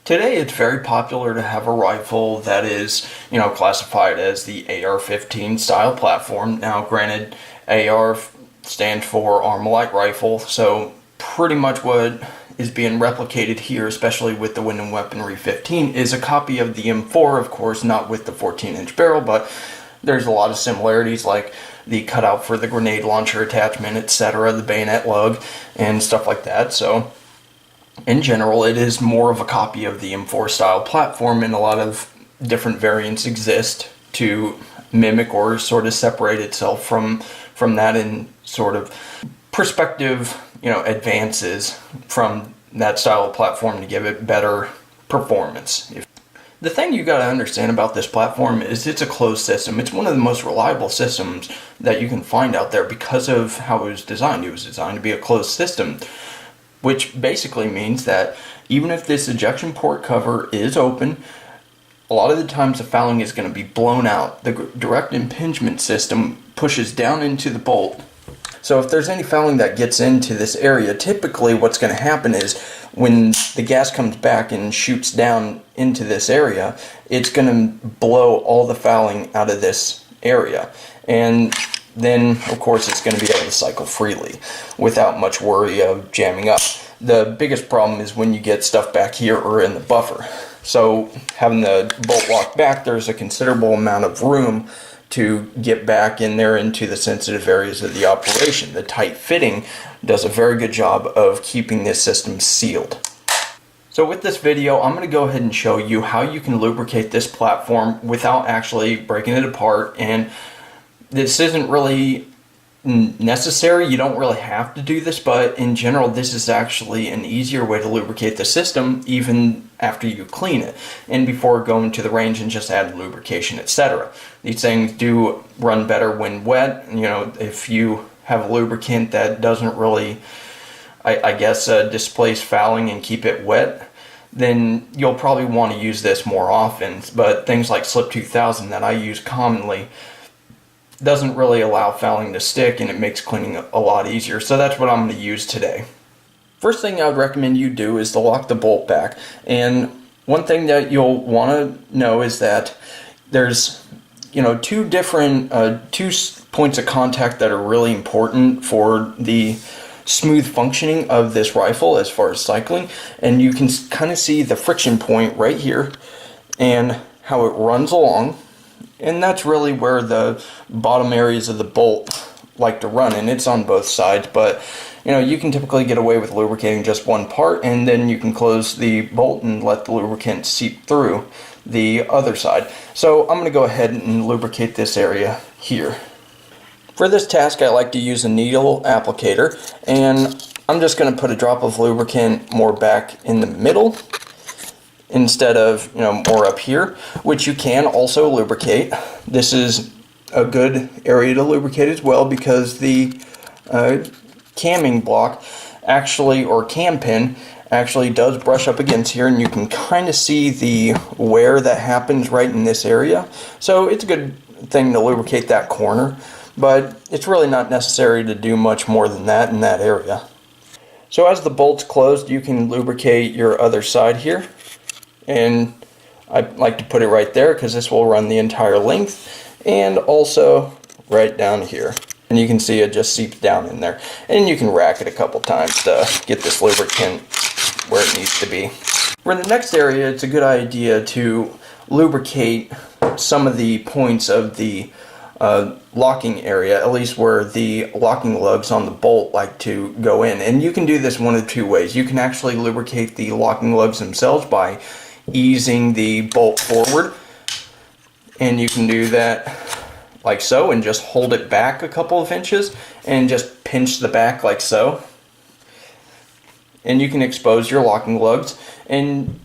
Today it's very popular to have a rifle that is, classified as the AR15 style platform. Now granted, AR stands for Armalite rifle, so pretty much what is being replicated here, especially with the Wind and Weaponry 15, is a copy of the M4, of course, not with the 14-inch barrel, but there's a lot of similarities, like the cutout for the grenade launcher attachment, etc., the bayonet lug, and stuff like that. So in general, it is more of a copy of the M4 style platform, and a lot of different variants exist to mimic or sort of separate itself from that, in sort of perspective, advances from that style of platform to give it better performance. The thing you got to understand about this platform is it's a closed system. It's one of the most reliable systems that you can find out there because of how it was designed. It was designed to be a closed system, which basically means that even if this ejection port cover is open, a lot of the times the fouling is going to be blown out. The direct impingement system pushes down into the bolt. So if there's any fouling that gets into this area, typically what's going to happen is when the gas comes back and shoots down into this area, it's going to blow all the fouling out of this area. And then, of course, it's going to be able to cycle freely without much worry of jamming up. The biggest problem is when you get stuff back here or in the buffer. So having the bolt locked back, there's a considerable amount of room to get back in there into the sensitive areas of the operation. The tight fitting does a very good job of keeping this system sealed. So with this video, I'm going to go ahead and show you how you can lubricate this platform without actually breaking it apart. And this isn't really necessary. You don't really have to do this, but in general, this is actually an easier way to lubricate the system even after you clean it and before going to the range and just add lubrication, etc. These things do run better when wet. If you have a lubricant that doesn't really, displace fouling and keep it wet, then you'll probably want to use this more often. But things like Slip 2000 that I use commonly doesn't really allow fouling to stick, and it makes cleaning a lot easier. So that's what I'm going to use today. First thing I would recommend you do is to lock the bolt back. And one thing that you'll want to know is that there's two points of contact that are really important for the smooth functioning of this rifle as far as cycling. And you can kind of see the friction point right here and how it runs along. And that's really where the bottom areas of the bolt like to run, and it's on both sides. But you can typically get away with lubricating just one part, and then you can close the bolt and let the lubricant seep through the other side. So I'm going to go ahead and lubricate this area here. For this task, I like to use a needle applicator, and I'm just going to put a drop of lubricant more back in the middle instead of more up here, which you can also lubricate. This is a good area to lubricate as well because the camming block actually, or cam pin, actually does brush up against here, and you can kind of see the wear that happens right in this area. So it's a good thing to lubricate that corner, but it's really not necessary to do much more than that in that area. So as the bolt's closed, you can lubricate your other side here. And I like to put it right there because this will run the entire length, and also right down here. And you can see it just seeps down in there. And you can rack it a couple times to get this lubricant where it needs to be. For the next area, it's a good idea to lubricate some of the points of the locking area, at least where the locking lugs on the bolt like to go in. And you can do this one of two ways. You can actually lubricate the locking lugs themselves by easing the bolt forward, and you can do that like so and just hold it back a couple of inches and just pinch the back like so, and you can expose your locking lugs. And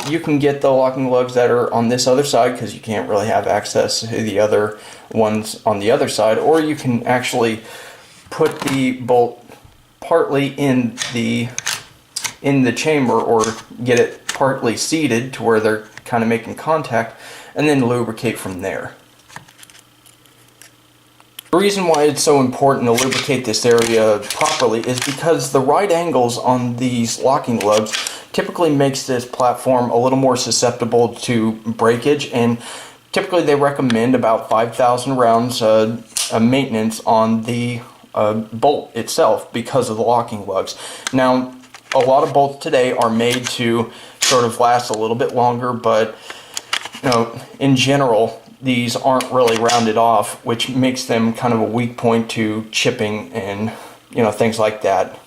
you can get the locking lugs that are on this other side because you can't really have access to the other ones on the other side, or you can actually put the bolt partly in the chamber, or get it partly seated to where they're kind of making contact, and then lubricate from there. The reason why it's so important to lubricate this area properly is because the right angles on these locking lugs typically makes this platform a little more susceptible to breakage, and typically they recommend about 5,000 rounds maintenance on the bolt itself because of the locking lugs. Now, a lot of bolts today are made to sort of last a little bit longer, but in general, these aren't really rounded off, which makes them kind of a weak point to chipping and things like that.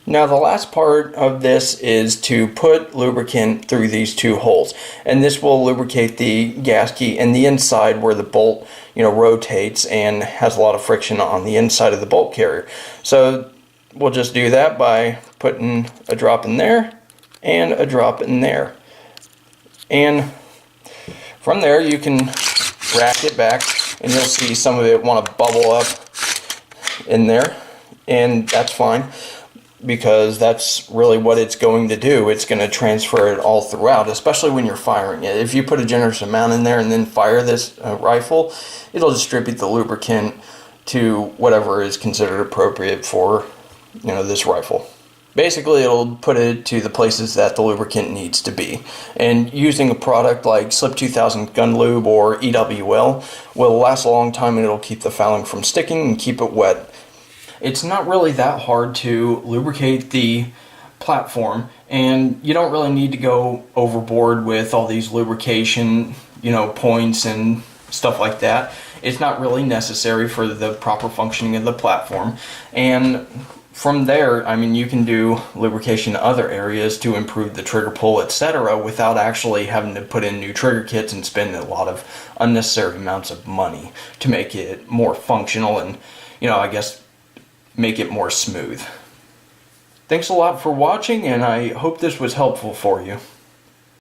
Now, the last part of this is to put lubricant through these two holes, and this will lubricate the gas key and the inside where the bolt rotates and has a lot of friction on the inside of the bolt carrier. So we'll just do that by putting a drop in there and a drop in there, and from there you can rack it back, and you'll see some of it want to bubble up in there, and that's fine, because that's really what it's going to do. It's going to transfer it all throughout, especially when you're firing it. If you put a generous amount in there and then fire this rifle, it'll distribute the lubricant to whatever is considered appropriate for this rifle. Basically, it'll put it to the places that the lubricant needs to be. And using a product like Slip 2000 Gun Lube or EWL will last a long time, and it'll keep the fouling from sticking and keep it wet. It's not really that hard to lubricate the platform, and you don't really need to go overboard with all these lubrication, points and stuff like that. It's not really necessary for the proper functioning of the platform. And from there, you can do lubrication in other areas to improve the trigger pull, etc., without actually having to put in new trigger kits and spend a lot of unnecessary amounts of money to make it more functional and, make it more smooth. Thanks a lot for watching, and I hope this was helpful for you.